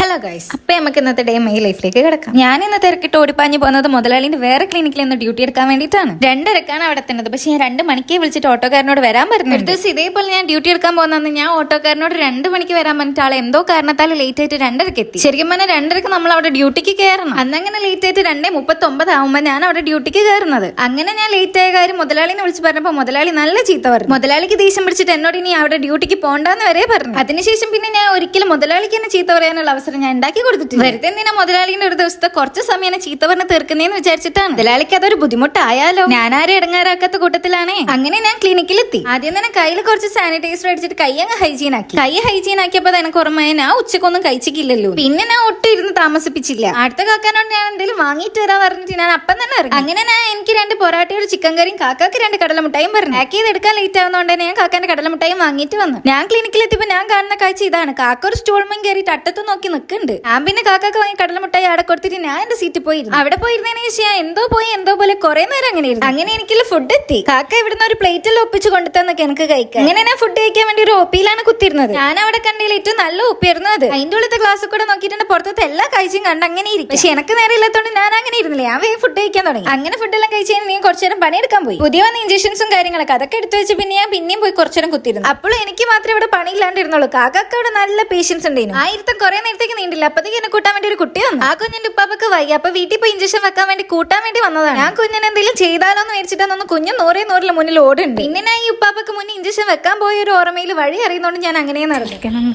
Hello guys, അപ്പൊ നമുക്ക് ഇന്നത്തെ ഡേ മൈ ലൈഫിലേക്ക് കിടക്കാം. ഞാൻ ഇന്ന് തിരക്കിട്ട് ഓടിപ്പാഞ്ഞ് പോകുന്നത് മുതലാളിന്റെ വേറെ ക്ലിനിക്കിൽ നിന്ന് ഡ്യൂട്ടി എടുക്കാൻ വേണ്ടിയിട്ടാണ്. 2:30 അവിടെ എത്തുന്നത്. പക്ഷെ ഞാൻ 2 മണിക്ക് വിളിച്ചിട്ട് ഓട്ടോക്കാരനോട് വരാൻ പറഞ്ഞു. ഒരു ദിവസം ഇതേപോലെ ഞാൻ ഡ്യൂട്ടി എടുക്കാൻ പോകുന്ന ഞാൻ ഓട്ടോക്കാരനോട് 2 മണിക്ക് വരാൻ പറഞ്ഞിട്ട് ആളെ എന്തോ കാരണത്താൽ ലേറ്റ് ആയിട്ട് 2:30 എത്തി. ശരിക്കും പറഞ്ഞാൽ 2:30 നമ്മൾ അവിടെ ഡ്യൂട്ടിക്ക് കയറണം. അന്നങ്ങനെ ലേറ്റ് ആയിട്ട് 2:39 ആവുമ്പോൾ ഞാൻ അവിടെ ഡ്യൂട്ടിക്ക് കയറുന്നത്. അങ്ങനെ ഞാൻ ലേറ്റ് ആയ കാര്യം മുതലാളിനെ വിളിച്ച് പറഞ്ഞപ്പോൾ മുതലാളി നല്ല ചീത്ത പറഞ്ഞു. മുതലാളിക്ക് ദേഷ്യം പിടിച്ചിട്ട് എന്നോട് ഇനി അവിടെ ഡ്യൂട്ടിക്ക് പോകണ്ടെന്ന് വരെ പറഞ്ഞു. അതിനുശേഷം പിന്നെ ഞാൻ ഒരിക്കലും മുതലാളിക്ക് തന്നെ ചീത്ത പറയാനുള്ള അവസരം ഞാൻ ഉണ്ടാക്കി കൊടുത്തിട്ടില്ല. വെറുതെ എന്തിനാ മുതലാളിന്റെ ഒരു ദിവസത്തെ കുറച്ച് സമയം ചീത്ത പറഞ്ഞ് തീർക്കുന്നേന്ന് വിചാരിച്ചിട്ടാണ്. മുതലാളിക്ക് അതൊരു ബുദ്ധിമുട്ടായാലോ. ഞാൻ ആരെ ഇടങ്ങാറാക്കാത്ത കൂട്ടത്തിലാണേ. അങ്ങനെ ഞാൻ ക്ലിനിക്കിലെത്തി. ആദ്യം തന്നെ കയ്യിൽ കുറച്ച് സാനിറ്റൈസർ അടിച്ചിട്ട് കൈ അങ്ങ് ഹൈജീൻ ആക്കി. കൈ ഹൈജീൻ ആക്കിയപ്പോൾ എനിക്ക് ഓർമ്മയായി ഞാൻ ഉച്ചക്കൊന്നും കഴിച്ചിട്ടില്ലല്ലോ. പിന്നെ ഞാൻ ഒട്ടും ഇരുന്ന് താമസിപ്പിച്ചില്ല. അടുത്ത കാക്കാനോട് ഞാൻ എന്തെങ്കിലും വാങ്ങിയിട്ട് തരാൻ പറഞ്ഞിട്ട് ഞാൻ അപ്പം തന്നെ ഇറങ്ങി. അങ്ങനെ ഞാൻ എനിക്ക് 2 പൊറാട്ടയും ഒരു ചിക്കൻ കറിയും കാക്കാക്ക് 2 കടലമുട്ടായും പറഞ്ഞു. പാക്ക് ചെയ്ത് എടുക്കാൻ ലേറ്റ് ആവുന്നതുകൊണ്ട് തന്നെ ഞാൻ കാക്കാന്റെ കടലമുട്ടായും വാങ്ങിയിട്ട് വന്നു. ഞാൻ ക്ലിനിക്കിലെത്തിയപ്പോൾ ഞാൻ കാണുന്ന കാഴ്ച ഇതാണ്. കാക്ക ഒരു സ്റ്റൂൾമേൻ കയറിയിട്ട് അട്ടത്ത് നോക്കി നിൽക്കുന്നുണ്ട്. ഞാൻ പിന്നെ കാക്കാക്ക് വാങ്ങി കടലമുട്ടായി അവിടെ കൊടുത്തിട്ട് ഞാൻ എന്റെ സീറ്റിൽ പോയിരുന്നു. അവിടെ പോയിരുന്നതിന് ശേഷം ഞാൻ എന്തോ പോലെ കുറെ നേരം അങ്ങനെ ഇരുന്നു. അങ്ങനെ എനിക്കുള്ള ഫുഡ് എത്തി. കാക്ക ഇവിടുന്ന് ഒരു പ്ലേറ്റിൽ ഒപ്പിച്ച് കൊണ്ടുതന്നൊക്കെ എനിക്ക് കഴിക്കാം. അങ്ങനെ ഞാൻ ഫുഡ് കഴിക്കാൻ വേണ്ടി ഒരു ഒപ്പിയിലാണ് കുത്തിരുന്നത്. ഞാൻ അവിടെ കണ്ടതിൽ ഏറ്റവും നല്ല ഒപ്പിയായിരുന്നു അത്. അതിന്റെ ഉള്ളത്തെ ഗ്ലാസ് കൂടെ നോക്കിയിട്ട് പുറത്തത്തെ എല്ലാ കാഴ്ചയും കണ്ട് അങ്ങനെ ഇരിക്കും. പക്ഷെ എനിക്ക് നേരെ ഇല്ലാത്തതുകൊണ്ട് ഞാൻ അങ്ങനെ ഇരുന്നില്ല. ഞാൻ വേഗം ഫുഡ് കഴിക്കാൻ തുടങ്ങി. അങ്ങനെ ഫുഡെല്ലാം കഴിച്ച് നീ കുറച്ചു നേരം പണിയെടുക്കാൻ പോയി. പുതിയ വന്ന ഇഞ്ചക്ഷൻസും കാര്യങ്ങളൊക്കെ അതൊക്കെ എടുത്തു വെച്ച് പിന്നെ ഞാൻ പിന്നെയും പോയി കുറച്ചു നേരം കുത്തിരുന്നു. അപ്പോഴും എനിക്ക് മാത്രമേ ഇവിടെ പണിയില്ലാണ്ടിരുന്നുള്ളൂ. കാക്കൊക്കെ അവിടെ നല്ല പേഷ്യൻസ് ഉണ്ടായിരുന്നു. ആയിരത്തും കുറെ നേരത്തേക്ക് നീണ്ടില്ല. അപ്പത്തേക്ക് എന്നെ കൂട്ടാൻ വേണ്ടി ഒരു കുട്ടി വന്നു. ആ കുഞ്ഞിന്റെ ഉപ്പാപ്പക്ക് വയ്യ. അപ്പൊ വീട്ടിൽ പോയി ഇഞ്ചക്ഷൻ വെക്കാൻ വേണ്ടി കൂട്ടാൻ വേണ്ടി വന്നതാണ്. ഞാൻ കുഞ്ഞിനെ എന്തെങ്കിലും ചെയ്താലോ എന്ന് മേടിച്ചിട്ടൊന്നും കുഞ്ഞ് 100 മുന്നിൽ ഓടുണ്ട്. പിന്നെ ഞാൻ ഈ ഉപ്പാപ്പക്ക് മുന്നിൽ ഇഞ്ചക്ഷൻ വെക്കാൻ പോയ ഒരു ഓർമ്മയിൽ വഴി അറിയുന്നോണ്ട് ഞാൻ അങ്ങനെ നടക്കണം.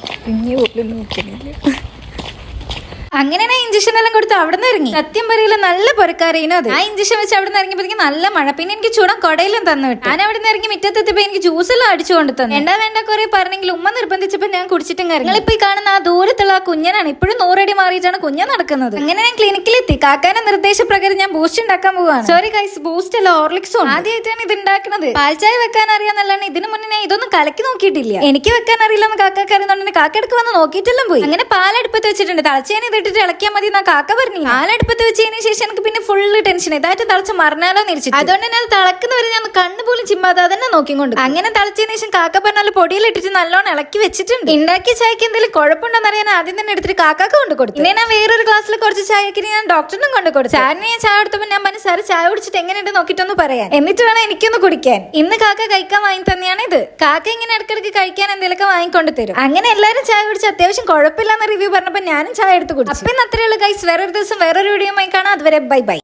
അങ്ങനെ ഞാൻ ഇഞ്ചക്ഷൻ എല്ലാം കൊടുത്ത് അവിടെ നിന്ന് ഇറങ്ങി. സത്യം പറയില്ല നല്ല പൊരക്കാരേനോ അത്. ആ ഇഞ്ചക്ഷൻ വെച്ച് അവിടെ നിന്ന് ഇറങ്ങിയപ്പോഴേക്കും നല്ല മഴ. പിന്നെ എനിക്ക് ചൂടം കൊടയിലും തന്നു വിട്ടു. ഞാൻ അവിടെ നിന്ന് ഇറങ്ങി മുറ്റത്തെത്തിയപ്പോൾ എനിക്ക് ജ്യൂസ് എല്ലാം അടിച്ചു കൊണ്ട് തന്നു. വേണ്ട കുറെ പറഞ്ഞെങ്കിൽ ഉമ്മ നിർബന്ധിച്ചപ്പോൾ ഞാൻ കുടിച്ചിട്ടും കയറി. നിങ്ങളിപ്പോ ഈ കാണുന്ന ആ ദൂരത്തുള്ള ആ കുഞ്ഞനാണ്. ഇപ്പോഴും 100 അടി മാറിയിട്ടാണ് കുഞ്ഞ നടക്കുന്നത്. അങ്ങനെ ഞാൻ ക്ലിനിക്കിലെത്തി. കാക്കാന്റെ നിർദ്ദേശപ്രകാരം ഞാൻ ബൂസ്റ്റ് ഉണ്ടാക്കാൻ പോവാണ്. സോറി ഗൈസ്, ബൂസ്റ്റ് അല്ല ഹോർലിക്സും. ആദ്യമായിട്ടാണ് ഇത് ഉണ്ടാക്കുന്നത്. പാൽച്ചായ വെക്കാൻ അറിയാന്നല്ലാണ്. ഇതിനു മുന്നേ ഞാൻ ഇതൊന്നും കലക്കി നോക്കിയിട്ടില്ല. എനിക്ക് വെക്കാൻ അറിയില്ലെന്ന് കാക്കാക്ക് അറിയുന്നുണ്ടെങ്കിൽ കാക്കടുക്ക് വന്ന് നോക്കിയിട്ടെല്ലാം പോയി. അങ്ങനെ പാലെടുപ്പത്ത് വെച്ചിട്ടുണ്ട്. തളച്ചേനെ ഇട്ടിട്ട് ഇളക്കിയാൽ മതി എന്നാ കാക്ക പറഞ്ഞു. പാലെടുപ്പത്ത് വെച്ചതിന് ശേഷം എനിക്ക് പിന്നെ ഫുള്ള് ടെൻഷൻ. ഇതായിട്ട് തളച്ച് മറന്നാലോ നിരിച്ചിട്ട്. അതുകൊണ്ട് തന്നെ അത് തിളക്കുന്നവരെ ഞാൻ കണ്ണു പോലും ചിമ്മാതെ അതന്നെ നോക്കിക്കൊണ്ട്. അങ്ങനെ തളച്ചതിന് ശേഷം കാക്ക പറഞ്ഞാൽ പൊടിയിലിട്ടിട്ട് നല്ലോണം ഇളക്കി വെച്ചിട്ടുണ്ട്. ഉണ്ടാക്കിയ ചായക്ക് എന്തെങ്കിലും കുഴപ്പമുണ്ടോന്ന് അറിയാൻ ആദ്യം തന്നെ എടുത്തിട്ട് കാക്കാക്ക് കൊണ്ട് കൊടുത്തു. പിന്നെ ഞാൻ വേറൊരു ഗ്ലാസ്സിൽ കുറച്ച് ചായക്ക് ഞാൻ ഡോക്ടറിനും കൊണ്ട് കൊടുത്തു. സാറിന് ഞാൻ ചായ എടുത്തപ്പോൾ ഞാൻ പറഞ്ഞു, സാറ് ചായ കുടിച്ചിട്ട് എങ്ങനെയുണ്ട് നോക്കിയിട്ടൊന്ന് പറയാൻ. എന്നിട്ട് വേണം എനിക്കൊന്ന് കുടിക്കാൻ. ഇന്ന് കാക്ക കഴിക്കാൻ വാങ്ങി തന്നെയാണ് ഇത്. കാക്ക ഇങ്ങനെ ഇടയ്ക്കിടയ്ക്ക് കഴിക്കാൻ എന്തെങ്കിലുമൊക്കെ വാങ്ങിക്കൊണ്ട് തരും. അങ്ങനെ എല്ലാവരും ചായ കുടിച്ച് അത്യാവശ്യം കുഴപ്പമില്ലാന്ന് റിവ്യൂ പറഞ്ഞപ്പോൾ ഞാനും ചായ എടുത്ത് കുടിച്ചു. അപ്പം അത്രയുള്ള ഗൈസ്, വേറൊരു ദിവസം വേറൊരു വീഡിയോയുമായി കാണാം. അതുവരെ ബൈ ബൈ.